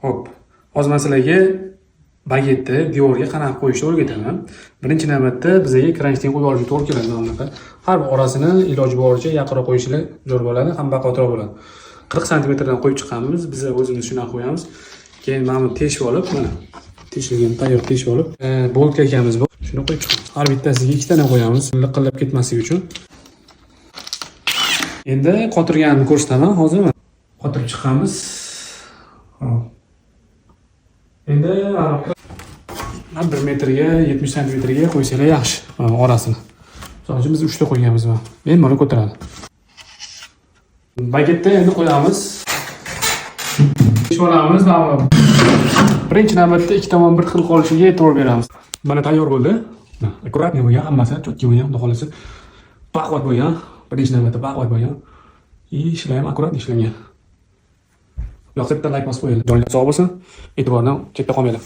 Xo'p, hozir men sizlarga bagetni devorga qanaqa qo'yishni o'rgataman. Birinchi navbatda bizga kranshtayn qo'yib olishga to'g'ri keladi mana bunaqa. Har bir orasini iloji boricha yaqinroq qo'yishlar zo'r bo'ladi, ham baquvvatroq bo'ladi. 40 santimetrdan qo'yib chiqamiz. Biz o'zimiz shunday qo'yamiz. Keyin mana buni teshib olib, mana teshilgan tayyor teshib olib, boltka ekamiz bu. Shuni qo'yib chiqamiz. Har bittasiga 2 tane qo'yamiz, liqillab ketmasligi uchun. Endi qotirganini ko'rsataman hozir. Qotirib chiqamiz. Hop. Endi 1 metrga 70 santimetrga qo'ysanglar yaxshi orasini. Misol uchun biz 3 ta qo'yganmiz mana. Bemalol ko'taradi. Bagetni endi qo'yamiz. Ishonamiz, birinchi navbatda ikki tomon bir xil qolishiga e'tibor beramiz. Mana tayyor bo'ldi. Akkuratniy bo'lgan, hammasi chotki bo'lgan, xudo xolasa. Baquvvat bo'lgan. Birinchi navbatda baquvvat bo'lgan. Ishlar ham akkurat ishlangan. Yoqsa bitta like bosib qo'yinglar. Joyingiz sog' bo'lsin. E'tibordan chetda qolmanglar.